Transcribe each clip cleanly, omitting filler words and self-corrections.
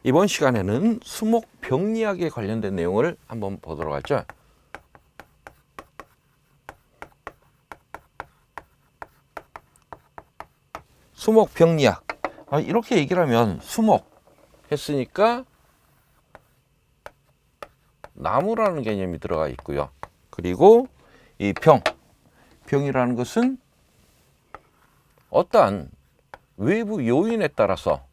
이번 시간에는 수목병리학에 관련된 내용을 한번 보도록 하죠. 수목병리학. 이렇게 얘기를 하면 수목 했으니까 나무라는 개념이 들어가 있고요. 그리고 이 병이라는 것은 어떠한 외부 요인에 따라서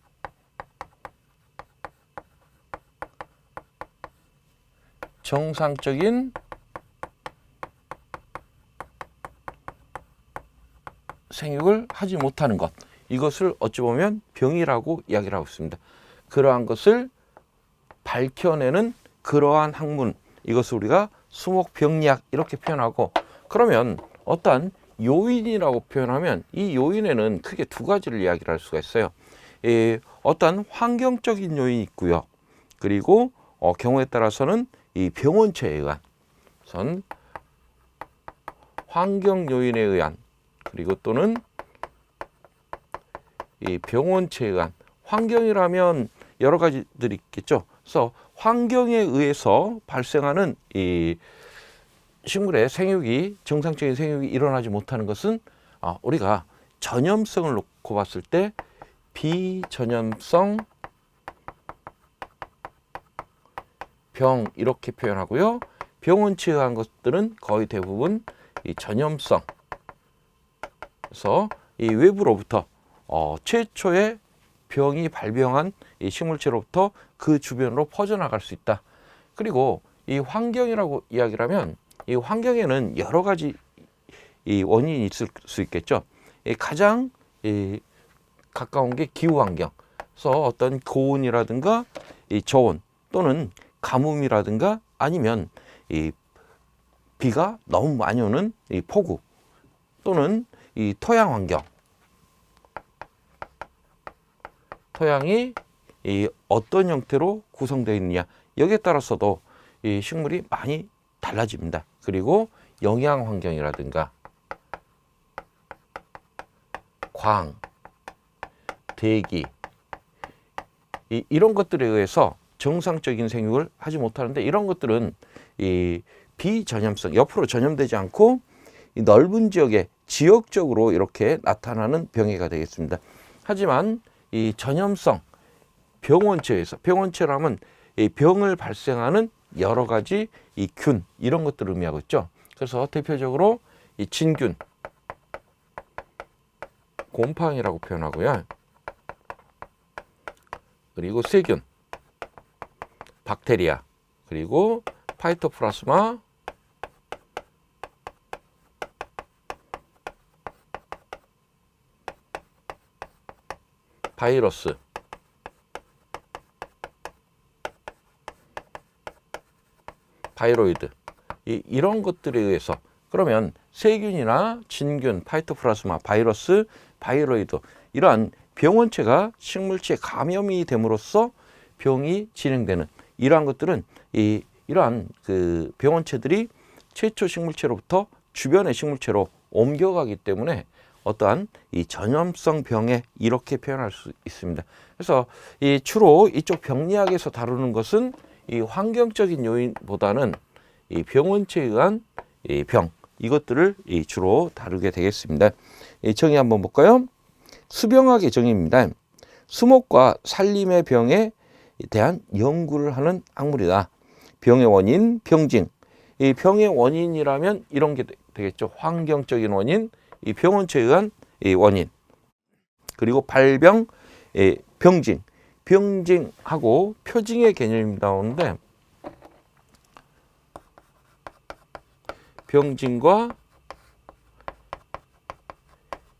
정상적인 생육을 하지 못하는 것, 이것을 어찌 보면 병이라고 이야기를 하고 있습니다. 그러한 것을 밝혀내는 그러한 학문, 이것을 우리가 수목병리학 이렇게 표현하고, 그러면 어떠한 요인이라고 표현하면 이 요인에는 크게 두 가지를 이야기를 할 수가 있어요. 어떠한 환경적인 요인이 있고요. 그리고 경우에 따라서는 이 병원체에 의한 환경 요인에 의한, 그리고 또는 이 병원체에 의한, 환경이라면 여러 가지들이 있겠죠. 그래서 환경에 의해서 발생하는 이 식물의 생육이, 정상적인 생육이 일어나지 못하는 것은 우리가 전염성을 놓고 봤을 때 비전염성 병 이렇게 표현하고요. 병원체에 의한 것들은 거의 대부분 이 전염성, 그래서 이 외부로부터 최초의 병이 발병한 이 식물체로부터 그 주변으로 퍼져나갈 수 있다. 그리고 이 환경이라고 이야기를 하면 이 환경에는 여러 가지 이 원인이 있을 수 있겠죠. 가장 가까운 게 기후 환경. 그래서 어떤 고온이라든가 이 저온, 또는 가뭄이라든가, 아니면 이 비가 너무 많이 오는 이 폭우, 또는 이 토양 환경. 토양이 이 어떤 형태로 구성되어 있느냐, 여기에 따라서도 이 식물이 많이 달라집니다. 그리고 영양 환경이라든가 광, 대기, 이런 것들에 의해서 정상적인 생육을 하지 못하는데, 이런 것들은 이 비전염성, 옆으로 전염되지 않고 이 넓은 지역에 지역적으로 이렇게 나타나는 병해가 되겠습니다. 하지만 이 전염성 병원체에서, 병원체라면 이 병을 발생하는 여러 가지 이 균, 이런 것들을 의미하고 있죠. 그래서 대표적으로 이 진균, 곰팡이라고 표현하고요. 그리고 세균, 박테리아, 그리고 파이토플라스마, 바이러스, 바이로이드, 이런 것들에 의해서, 그러면 세균이나 진균, 파이토플라스마, 바이러스, 바이로이드, 이러한 병원체가 식물체에 감염이 됨으로써 병이 진행되는 이러한 것들은 이러한 그 병원체들이 최초 식물체로부터 주변의 식물체로 옮겨가기 때문에 어떠한 이 전염성 병에 이렇게 표현할 수 있습니다. 그래서 주로 이쪽 병리학에서 다루는 것은 이 환경적인 요인보다는 이 병원체에 의한 이 병, 이것들을 주로 다루게 되겠습니다. 정의 한번 볼까요? 수병학의 정의입니다. 수목과 산림의 병에 대한 연구를 하는 학문이다. 병의 원인, 병징. 이 병의 원인이라면 이런 게 되겠죠. 환경적인 원인, 이 병원체에 의한 이 원인. 그리고 발병, 병징. 병징하고 표징의 개념이 나오는데, 병징과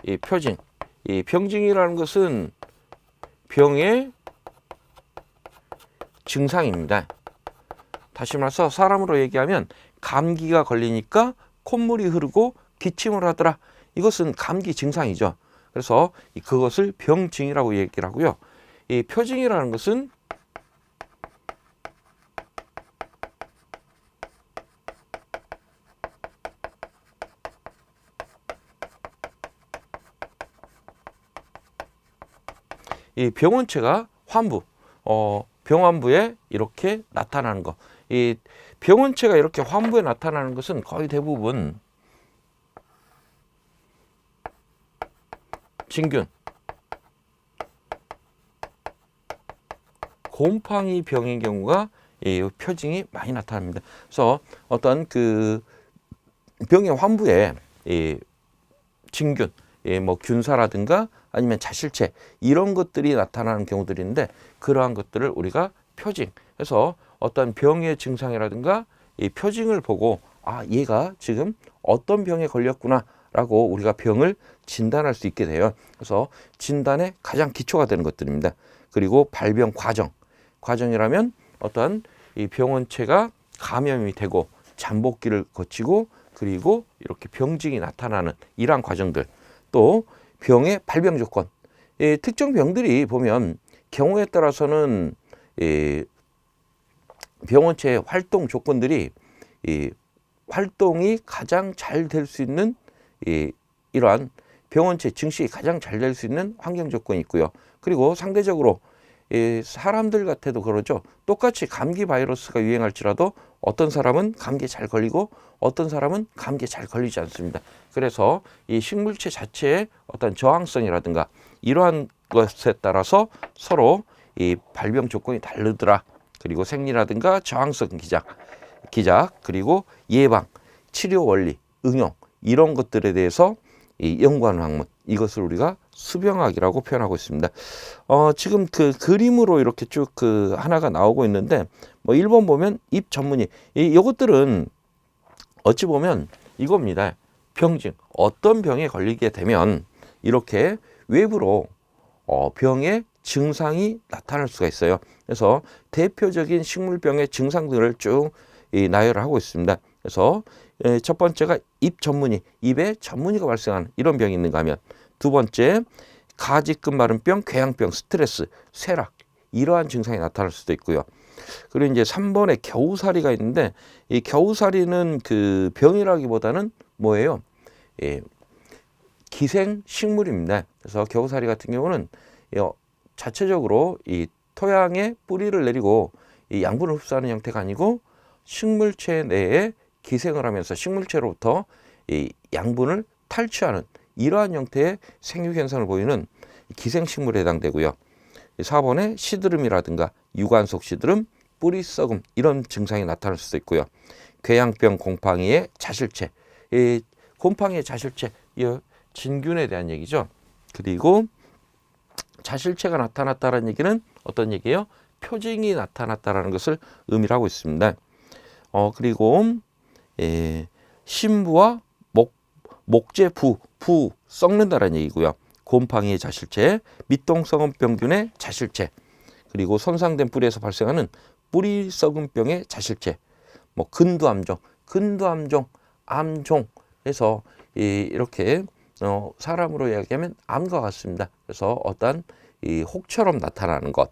이 표징. 이 병징이라는 것은 병의 증상입니다. 다시 말해서 사람으로 얘기하면 감기가 걸리니까 콧물이 흐르고 기침을 하더라. 이것은 감기 증상이죠. 그래서 그것을 병증이라고 얘기를 하고요. 이 표징이라는 것은 이 병원체가 환부, 병환부에 이렇게 나타나는 거. 이 병원체가 이렇게 환부에 나타나는 것은 거의 대부분 진균, 곰팡이 병인 경우가 이 표징이 많이 나타납니다. 그래서 어떤 그 병의 환부에 이 진균, 뭐 균사라든가 아니면 자실체 이런 것들이 나타나는 경우들인데 그러한 것들을 우리가 표징, 그래서 어떤 병의 증상이라든가 이 표징을 보고 아 얘가 지금 어떤 병에 걸렸구나라고 우리가 병을 진단할 수 있게 돼요. 그래서 진단의 가장 기초가 되는 것들입니다. 그리고 발병 과정이라면 어떤 이 병원체가 감염이 되고 잠복기를 거치고 그리고 이렇게 병증이 나타나는 이러한 과정들, 또 병의 발병 조건, 특정 병들이 보면 경우에 따라서는 병원체의 활동 조건들이 활동이 가장 잘 될 수 있는 이러한 병원체 증식이 가장 잘 될 수 있는 환경 조건이 있고요. 그리고 상대적으로 사람들 같아도 그러죠. 똑같이 감기 바이러스가 유행할지라도 어떤 사람은 감기에 잘 걸리고 어떤 사람은 감기에 잘 걸리지 않습니다. 그래서 이 식물체 자체의 어떤 저항성이라든가 이러한 것에 따라서 서로 이 발병 조건이 다르더라. 그리고 생리라든가 저항성 기작 그리고 예방, 치료 원리, 응용 이런 것들에 대해서 이 연구하는 학문, 이것을 우리가 수병학이라고 표현하고 있습니다. 지금 그 그림으로 이렇게 쭉 그 하나가 나오고 있는데 뭐 1번 보면 입 전문의, 이것들은 어찌 보면 이겁니다. 병증, 어떤 병에 걸리게 되면 이렇게 외부로 병의 증상이 나타날 수가 있어요. 그래서 대표적인 식물병의 증상들을 쭉 나열을 하고 있습니다. 그래서 첫 번째가 입 전문의, 입에 전문의가 발생하는 이런 병이 있는가 하면, 두 번째 가지끈 마른병, 궤양병, 스트레스, 쇠락 이러한 증상이 나타날 수도 있고요. 그리고 이제 3번에 겨우살이가 있는데 이 겨우살이는 그 병이라기보다는 뭐예요? 기생 식물입니다. 그래서 겨우살이 같은 경우는 자체적으로 이 토양에 뿌리를 내리고 이 양분을 흡수하는 형태가 아니고 식물체 내에 기생을 하면서 식물체로부터 이 양분을 탈취하는 이러한 형태의 생육 현상을 보이는 기생식물에 해당되고요. 4번에 시드름이라든가 유관 속 시드름, 뿌리 썩음 이런 증상이 나타날 수도 있고요. 궤양병 곰팡이의 자실체, 이 곰팡이의 자실체, 이 진균에 대한 얘기죠. 그리고 자실체가 나타났다는 얘기는 어떤 얘기예요? 표징이 나타났다는 것을 의미를 하고 있습니다. 그리고 신부와 목재 부 썩는다라는 얘기고요. 곰팡이의 자실체, 밑동성원병균의 자실체, 그리고 손상된 뿌리에서 발생하는 뿌리 썩은병의 자실체, 뭐 근두암종, 암종에서 이렇게 사람으로 이야기하면 암과 같습니다. 그래서 어떤 이 혹처럼 나타나는 것,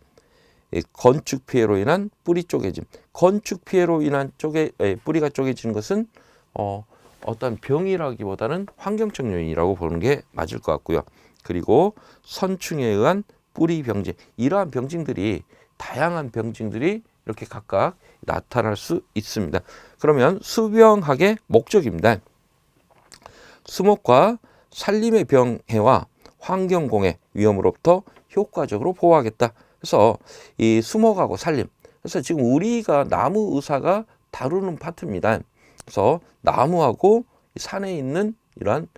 건축 피해로 인한 뿌리 쪼개짐, 건축 피해로 인한 뿌리가 쪼개지는 것은 어떤 병이라기보다는 환경적 요인이라고 보는 게 맞을 것 같고요. 그리고 선충에 의한 뿌리 병증, 이러한 병증들이 다양한 병증들이 이렇게 각각 나타날 수 있습니다. 그러면 수병학의 목적입니다. 수목과 산림의 병해와 환경공해 위험으로부터 효과적으로 보호하겠다. 그래서 이 수목하고 산림, 그래서 지금 우리가 나무 의사가 다루는 파트입니다. 그래서 나무하고 산에 있는 이러한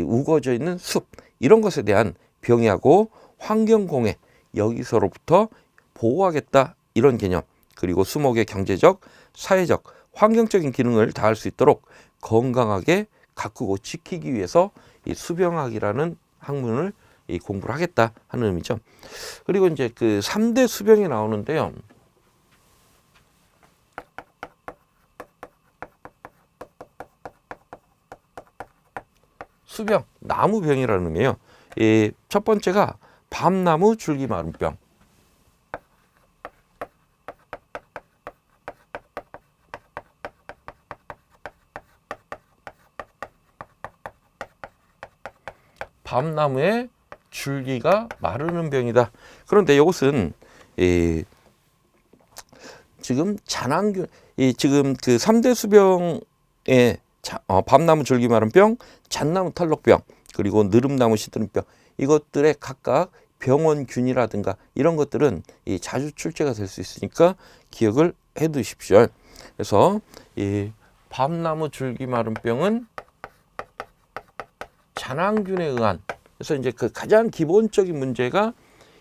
우거져 있는 숲, 이런 것에 대한 병해하고 환경공해, 여기서로부터 보호하겠다, 이런 개념. 그리고 수목의 경제적, 사회적, 환경적인 기능을 다할 수 있도록 건강하게 가꾸고 지키기 위해서 이 수병학이라는 학문을 공부를 하겠다 하는 의미죠. 그리고 이제 그 3대 수병이 나오는데요. 수병, 나무병이라는 의미예요. 첫 번째가 밤나무 줄기 마른병. 밤나무의 줄기가 마르는 병이다. 그런데 이것은 지금 잔황균, 지금 그 3대 수병의 밤나무 줄기마름병, 잣나무 털록병, 그리고 느릅나무 시드름병, 이것들의 각각 병원균이라든가 이런 것들은 자주 출제가 될 수 있으니까 기억을 해 두십시오. 그래서 이 밤나무 줄기마름병은 잔황균에 의한, 그래서 이제 그 가장 기본적인 문제가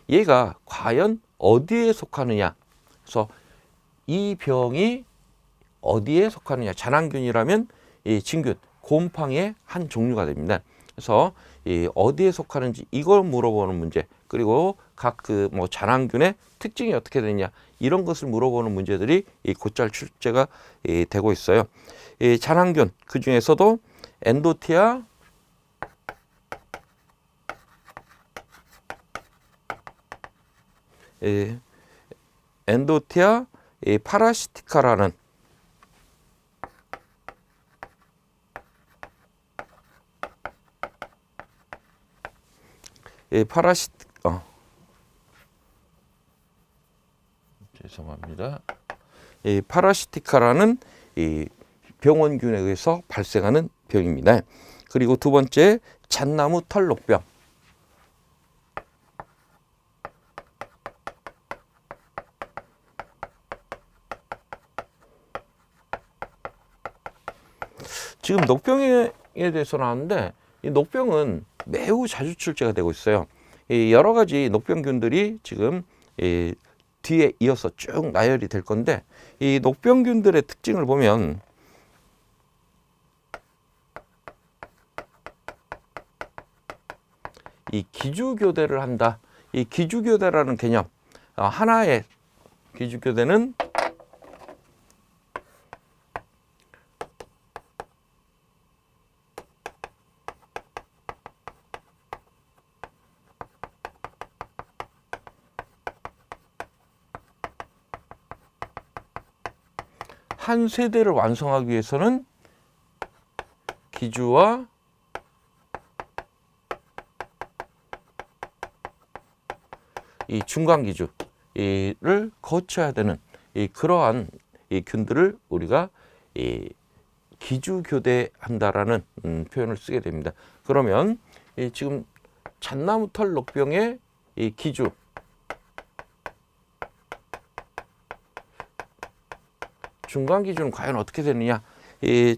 얘가 과연 어디에 속하느냐. 그래서 이 병이 어디에 속하느냐. 잔황균이라면 이 진균, 곰팡이의 한 종류가 됩니다. 그래서 이 어디에 속하는지 이걸 물어보는 문제, 그리고 각 그 뭐 잔황균의 특징이 어떻게 되느냐, 이런 것을 물어보는 문제들이 이 곧잘 출제가 되고 있어요. 이 잔황균, 그 중에서도 엔도티아, 엔도티아 파라시티카라는 죄송합니다. 파라시티카라는 이 병원균에 의해서 발생하는 병입니다. 그리고 두 번째, 잣나무 털록병. 지금 녹병에 대해서 나왔는데, 이 녹병은 매우 자주 출제가 되고 있어요. 여러 가지 녹병균들이 지금 뒤에 이어서 쭉 나열이 될 건데, 이 녹병균들의 특징을 보면 이 기주교대를 한다. 이 기주교대라는 개념, 하나의 기주교대는 한 세대를 완성하기 위해서는 기주와 이 중간기주를 거쳐야 되는 그러한 균들을 우리가 기주교대한다라는 표현을 쓰게 됩니다. 그러면 지금 잣나무 털록병의 기주, 중간기주는 과연 어떻게 되느냐.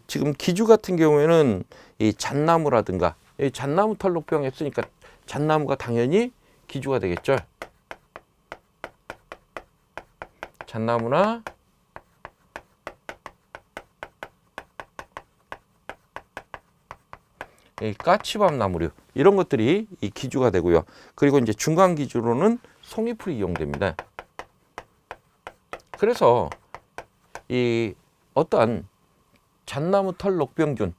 지금 기주 같은 경우에는 이 잣나무라든가, 잣나무 털록병 했으니까 잣나무가 당연히 기주가 되겠죠. 잣나무나 까치밤나무류, 이런 것들이 이 기주가 되고요. 그리고 이제 중간기주로는 송이풀이 이용됩니다. 그래서 이 어떠한 잣나무 털록병균이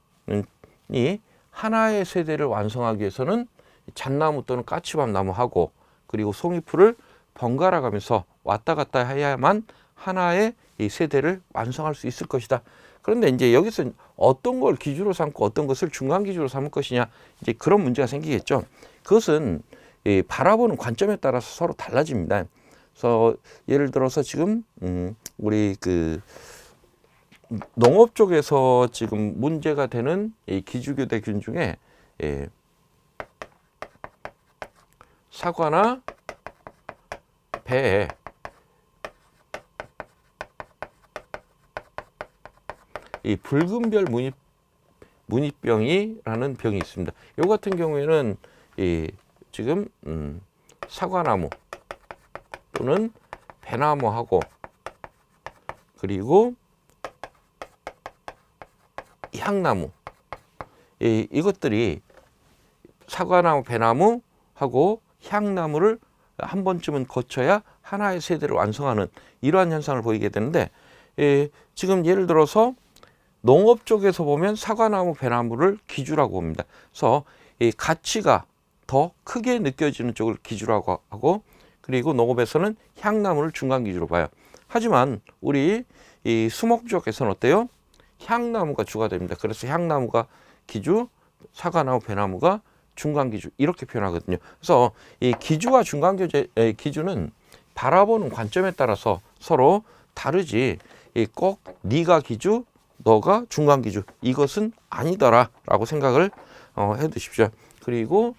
하나의 세대를 완성하기 위해서는 잣나무 또는 까치밤나무하고 그리고 송이풀을 번갈아 가면서 왔다 갔다 해야만 하나의 이 세대를 완성할 수 있을 것이다. 그런데 이제 여기서 어떤 걸 기주로 삼고 어떤 것을 중간 기주로 삼을 것이냐, 이제 그런 문제가 생기겠죠. 그것은 바라보는 관점에 따라서 서로 달라집니다. 그래서 예를 들어서 지금 우리 그 농업 쪽에서 지금 문제가 되는 이 기주교대균 중에 사과나 배에 이 붉은별 무늬병이라는 병이 있습니다. 요 같은 경우에는 지금 사과나무 또는 배나무하고 그리고 향나무, 이것들이 사과나무, 배나무하고 향나무를 한 번쯤은 거쳐야 하나의 세대를 완성하는 이러한 현상을 보이게 되는데, 지금 예를 들어서 농업 쪽에서 보면 사과나무, 배나무를 기주라고 봅니다. 그래서 이 가치가 더 크게 느껴지는 쪽을 기주라고 하고, 그리고 농업에서는 향나무를 중간 기주로 봐요. 하지만 우리 이 수목 쪽에서는 어때요? 향나무가 주가 됩니다. 그래서 향나무가 기주, 사과나무, 배나무가 중간 기주, 이렇게 표현하거든요. 그래서 이 기주와 중간 기주는 바라보는 관점에 따라서 서로 다르지 꼭 네가 기주, 너가 중간 기주 이것은 아니더라라고 생각을 해 두십시오. 그리고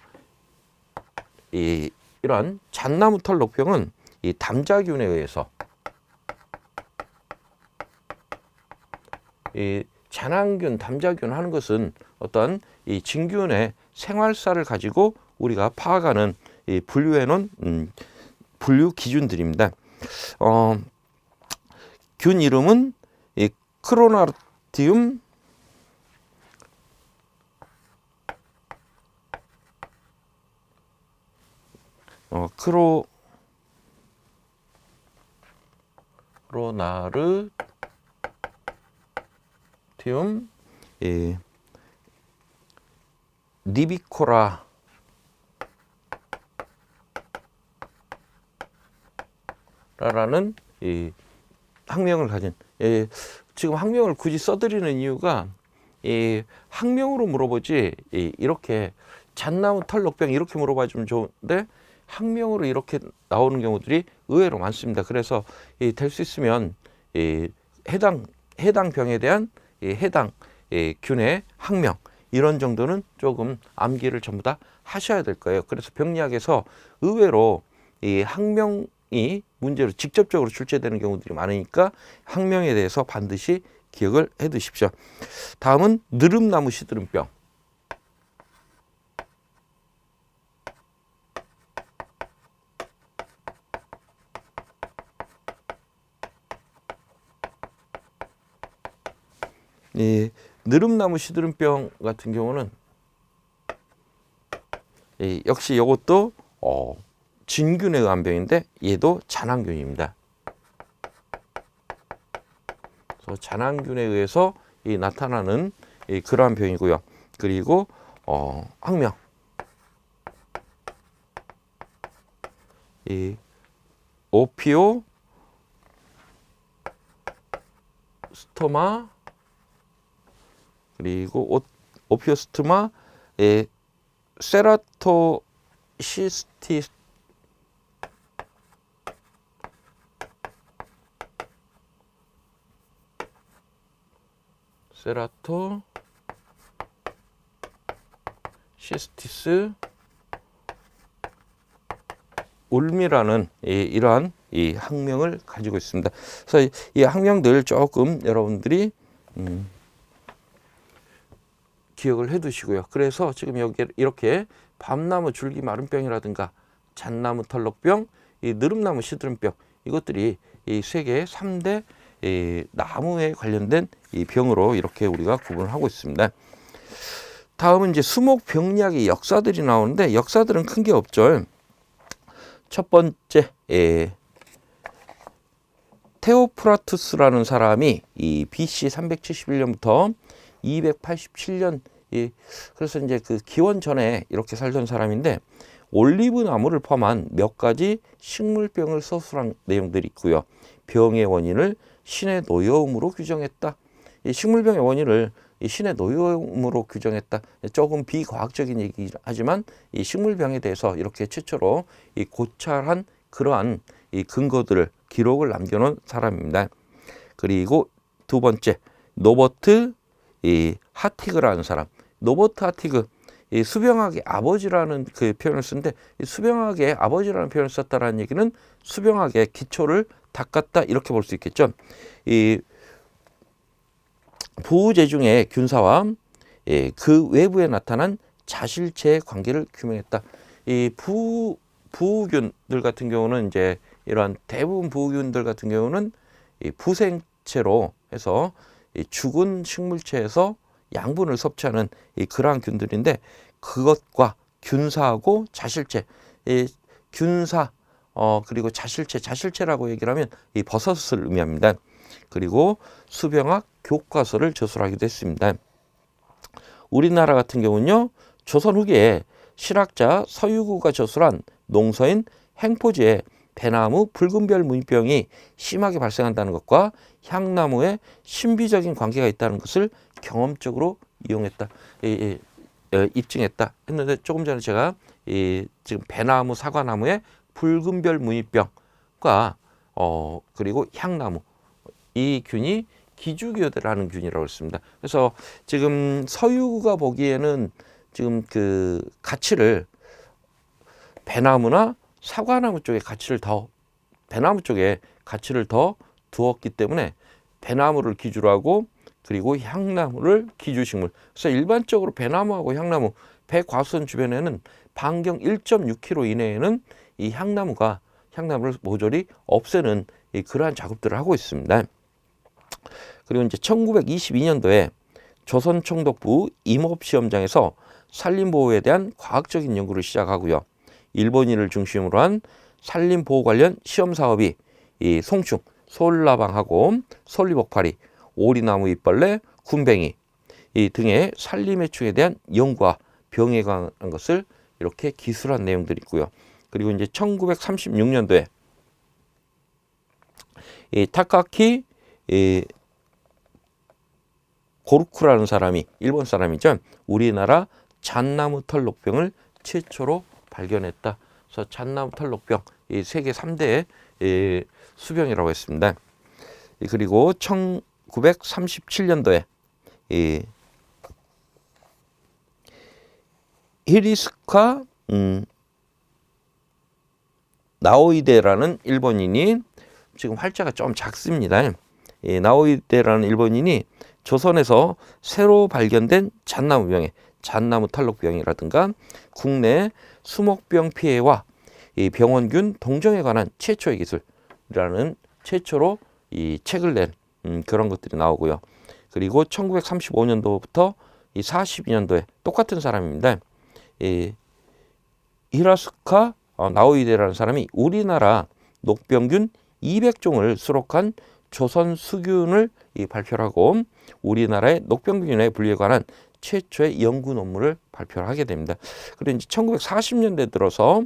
이런 잣나무 털녹병은 이 담자균에 의해서 이 잔황균, 담자균 하는 것은 어떤 이 진균의 생활사를 가지고 우리가 파악하는 이 분류해 놓은 분류 기준들입니다. 균 이름은 이 크로나티움 크로나르티움 니비코라 라는 이 학명을 가진 지금 학명을 굳이 써드리는 이유가 학명으로 물어보지 이렇게 잣나무 털녹병 이렇게 물어봐주면 좋은데 학명으로 이렇게 나오는 경우들이 의외로 많습니다. 그래서 될 수 있으면 해당 병에 대한 해당 균의 학명 이런 정도는 조금 암기를 전부 다 하셔야 될 거예요. 그래서 병리학에서 의외로 이 학명이 문제로 직접적으로 출제되는 경우들이 많으니까 학명에 대해서 반드시 기억을 해 두십시오. 다음은 느릅나무 시드름병. 이 느릅나무 시드름병 같은 경우는 역시 이것도 진균에 의한 병인데 얘도 잔황균입니다. 그래서 잔황균에 의해서 나타나는 그러한 병이고요. 그리고 학명 오피오 스토마 그리고 오피오스토마 세라토시스티스 울미라는 이러한 이 학명을 가지고 있습니다. 그래서 이 학명들 조금 여러분들이 기억을 해 두시고요. 그래서 지금 여기 이렇게 밤나무 줄기 마른병이라든가 잣나무 털녹병, 이 느릅나무 시드름병 이것들이 이 세계 3대 나무에 관련된 이 병으로 이렇게 우리가 구분을 하고 있습니다. 다음은 이제 수목 병리학의 역사들이 나오는데 역사들은 큰 게 없죠. 첫 번째 테오프라투스라는 사람이 이 BC 371년부터 287년 그래서 이제 그 기원 전에 이렇게 살던 사람인데 올리브 나무를 포함한 몇 가지 식물병을 서술한 내용들이 있고요. 병의 원인을 신의 노여움으로 규정했다. 이 식물병의 원인을 이 신의 노여움으로 규정했다. 조금 비과학적인 얘기긴 하지만 이 식물병에 대해서 이렇게 최초로 이 고찰한 그러한 이 근거들을 기록을 남겨놓은 사람입니다. 그리고 두 번째 노버트 하티그라는 사람. 노버트 하티그 이 수병학의 아버지라는 그 표현을 쓰는데 이 수병학의 아버지라는 표현을 썼다라는 얘기는 수병학의 기초를 닦았다 이렇게 볼 수 있겠죠. 이 부우제중의 균사와 그 외부에 나타난 자실체의 관계를 규명했다. 이 부우균들 같은 경우는 이제 이러한 대부분 부우균들 같은 경우는 이 부생체로 해서 이 죽은 식물체에서 양분을 섭취하는 그러한 균들인데 그것과 균사하고 자실체, 이 균사 그리고 자실체라고 얘기를 하면 이 버섯을 의미합니다. 그리고 수병학 교과서를 저술하기도 했습니다. 우리나라 같은 경우는요, 조선 후기에 실학자 서유구가 저술한 농서인 행포지에 배나무 붉은별 무늬병이 심하게 발생한다는 것과 향나무에 신비적인 관계가 있다는 것을 경험적으로 이용했다, 입증했다 했는데 조금 전에 제가 지금 배나무, 사과나무의 붉은별 무늬병과 그리고 향나무 이 균이 기주기어대라는 균이라고 했습니다. 그래서 지금 서유가 보기에는 지금 그 가치를 배나무나 사과나무 쪽에 배나무 쪽에 가치를 더 두었기 때문에 배나무를 기주로 하고 그리고 향나무를 기주식물. 그래서 일반적으로 배나무하고 향나무, 배과수원 주변에는 반경 1.6km 이내에는 이 향나무를 모조리 없애는 그러한 작업들을 하고 있습니다. 그리고 이제 1922년도에 조선총독부 임업시험장에서 산림보호에 대한 과학적인 연구를 시작하고요. 일본인을 중심으로 한 산림보호 관련 시험사업이 이 송충, 솔라방하고 솔리복파리, 오리나무 잎벌레, 군뱅이 이 등의 산림해충에 대한 연구와 병에 관한 것을 이렇게 기술한 내용들이 있고요. 그리고 이제 1936년도에 이 타카키 고르쿠라는 사람이 일본 사람이죠. 우리나라 잣나무 털녹병을 최초로 발견했다. 그래서 잣나무 털녹병 이 세계 3대 수병이라고 했습니다. 그리고 1937년도에 히리스카 나오이데라는 일본인이 지금 활자가 좀 작습니다. 나오이데라는 일본인이 조선에서 새로 발견된 잣나무병의 잣나무 털녹병이라든가 국내 수목병 피해와 이 병원균 동정에 관한 최초의 기술이라는 최초로 이 책을 낸 그런 것들이 나오고요. 그리고 1935년도부터 이 42년도에 똑같은 사람입니다. 히라스카 나오이데라는 사람이 우리나라 녹병균 200종을 수록한 조선 수균을 발표하고 우리나라의 녹병균의 분류에 관한 최초의 연구 논문을 발표하게 됩니다. 그리고 이제 1940년대 들어서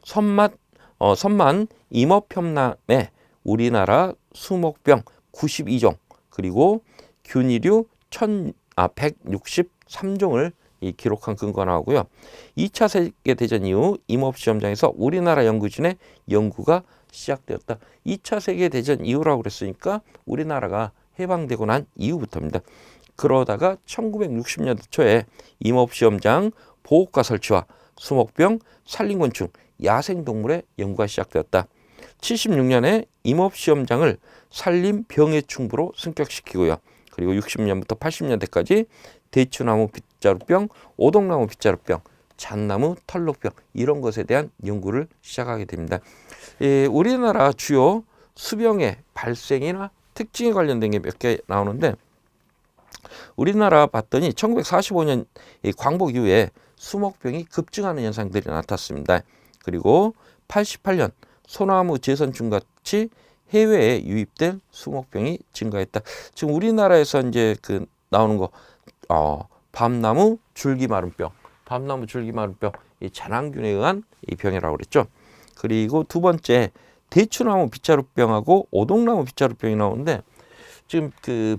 선만 임업협남에 우리나라 수목병 92종 그리고 균이류 163종을 기록한 근거가 나오고요. 2차 세계대전 이후 임업시험장에서 우리나라 연구진의 연구가 시작되었다. 2차 세계대전 이후라고 그랬으니까 우리나라가 해방되고 난 이후부터입니다. 그러다가 1960년대 초에 임업시험장 보호과 설치와 수목병, 산림곤충, 야생동물의 연구가 시작되었다. 76년에 임업시험장을 산림병해충부로 승격시키고요. 그리고 60년부터 80년대까지 대추나무 빗자루병, 오동나무 빗자루병, 잣나무 털녹병 이런 것에 대한 연구를 시작하게 됩니다. 우리나라 주요 수병의 발생이나 특징에 관련된 게 몇 개 나오는데 우리나라 봤더니 1945년 광복 이후에 수목병이 급증하는 현상들이 나타났습니다. 그리고 88년 소나무 제선충 같이 해외에 유입된 수목병이 증가했다. 지금 우리나라에서 이제 그 나오는 거 밤나무 줄기마름병, 이 잔황균에 의한 이 병이라고 그랬죠. 그리고 두 번째 대추나무 빗자루병하고 오동나무 빗자루병이 나오는데 지금 그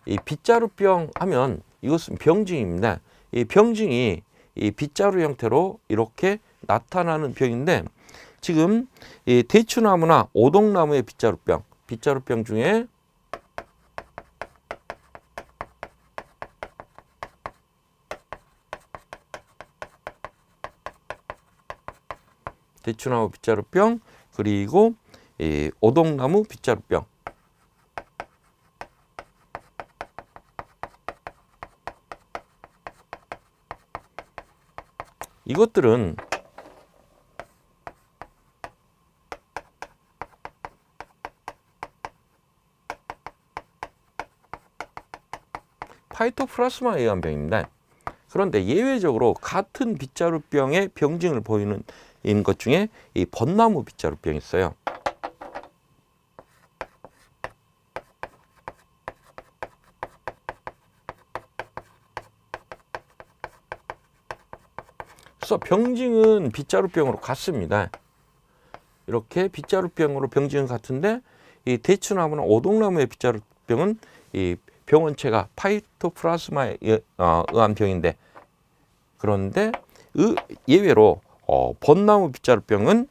이 빗자루병 하면 이것은 병증입니다. 이 병증이 이 빗자루 형태로 이렇게 나타나는 병인데 지금 이 대추나무나 오동나무의 빗자루병 중에 대추나무 빗자루병 그리고 이 오동나무 빗자루병 이것들은 파이토플라스마에 의한 병입니다. 그런데 예외적으로 같은 빗자루병의 병증을 보이는 것 중에 이 벚나무 빗자루병이 있어요. 그래서 병증은 빗자루병으로 같습니다. 이렇게 빗자루병으로 병증은 같은데 이 대추나무나 오동나무의 빗자루병은 이 병원체가 파이토플라스마에 의한 병인데 그런데 예외로 벚나무 빗자루병은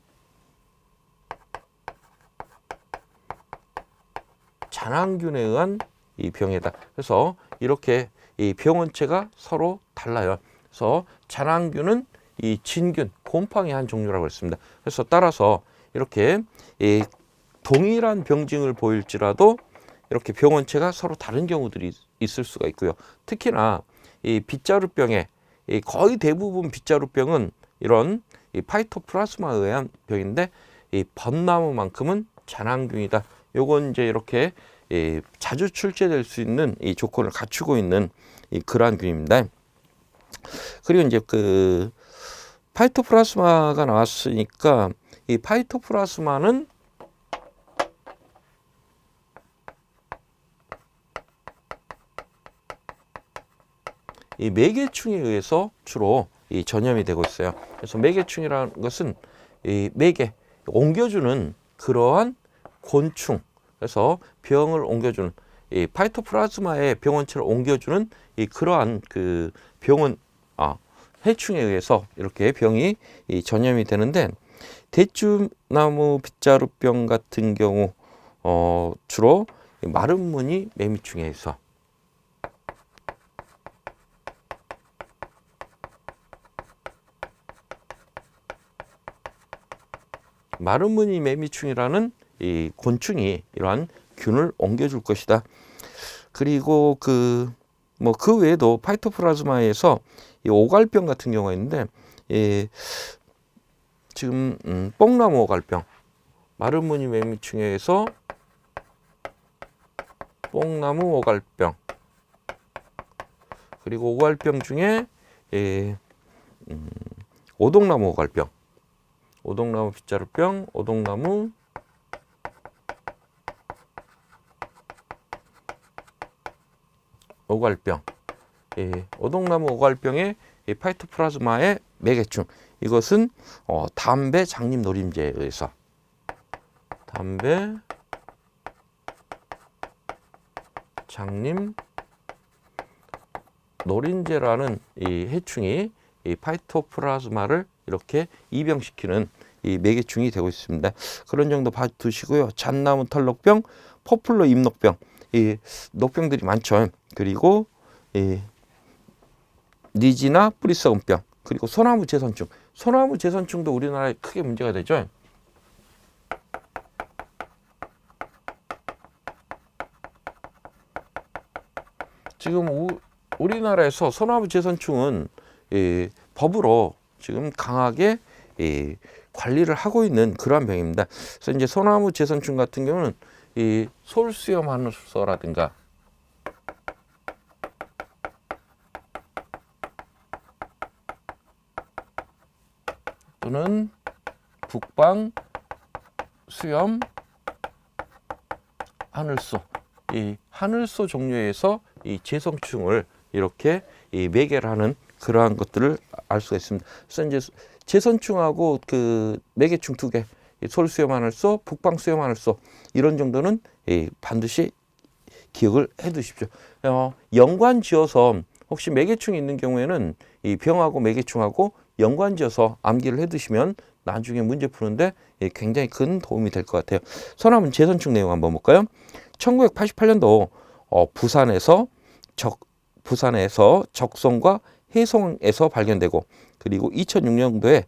잔황균에 의한 이 병이다. 그래서 이렇게 이 병원체가 서로 달라요. 그래서 잔황균은 이 진균, 곰팡이 한 종류라고 했습니다. 그래서 따라서 이렇게 이 동일한 병증을 보일지라도 이렇게 병원체가 서로 다른 경우들이 있을 수가 있고요. 특히나 이 빗자루병의 거의 대부분 빗자루병은 이런 이 파이토플라즈마에 의한 병인데 이 벚나무만큼은 잔황균이다. 요건 이제 이렇게 자주 출제될 수 있는 이 조건을 갖추고 있는 이 그러한 균입니다. 그리고 이제 그 파이토플라즈마가 나왔으니까 이 파이토플라즈마는 이 매개충에 의해서 주로 이 전염이 되고 있어요. 그래서 매개충이라는 것은 이 매개 옮겨주는 그러한 곤충, 그래서 병을 옮겨주는 이 파이토플라즈마의 병원체를 옮겨주는 이 그러한 그 병원 해충에 의해서 이렇게 병이 이 전염이 되는데 대추나무 빗자루병 같은 경우 주로 마른 무늬 매미충에 의해서 마른 무늬 매미충이라는 이 곤충이 이러한 균을 옮겨줄 것이다. 그리고 그 외에도 파이토플라즈마에서 이 오갈병 같은 경우가 있는데 지금 뽕나무 오갈병, 마른 무늬 매미충에 의해서 뽕나무 오갈병, 그리고 오갈병 중에 오동나무 오갈병, 오동나무 빗자루병, 오동나무 오갈병, 오동나무 오갈병의 파이토플라즈마의 매개충, 이것은 담배 장립 노림제에 의해서 담배 장립 노림제라는 이 해충이 이 파이토플라즈마를 이렇게 입양시키는 이 매개충이 되고 있습니다. 그런 정도 봐두시고요. 잣나무 털녹병, 포플러 잎녹병, 이 녹병들이 많죠. 그리고 니지나 뿌리썩은병, 그리고 소나무 재선충. 소나무 재선충도 우리나라에 크게 문제가 되죠. 지금 우리나라에서 소나무 재선충은 법으로 지금 강하게 관리를 하고 있는 그러한 병입니다. 그래서 이제 소나무 재선충 같은 경우는 이 솔수염 하늘소라든가 또는 북방 수염 하늘소, 이 하늘소 종류에서 이 재선충을 이렇게 매개를 하는 그러한 것들을 알 수가 있습니다. 그래서 이제 재선충하고 그 매개충 두 개, 솔수염 하늘소, 북방 수염 하늘소, 이런 정도는 반드시 기억을 해 두십시오. 연관지어서 혹시 매개충이 있는 경우에는 이 병하고 매개충하고 연관지어서 암기를 해 두시면 나중에 문제 푸는데 굉장히 큰 도움이 될 것 같아요. 소나무 재선충 내용 한번 볼까요? 1988년도 부산에서 적송과 해송에서 발견되고, 그리고 2006년도에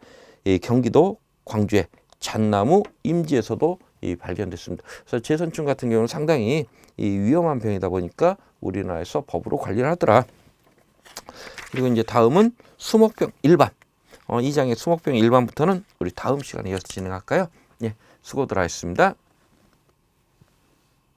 경기도 광주의 잣나무 임지에서도 발견됐습니다. 그래서 재선충 같은 경우는 상당히 위험한 병이다 보니까 우리나라에서 법으로 관리를 하더라. 그리고 이제 다음은 수목병 일반. 2장의 수목병 일반부터는 우리 다음 시간에 이어서 진행할까요? 예, 수고들 하셨습니다.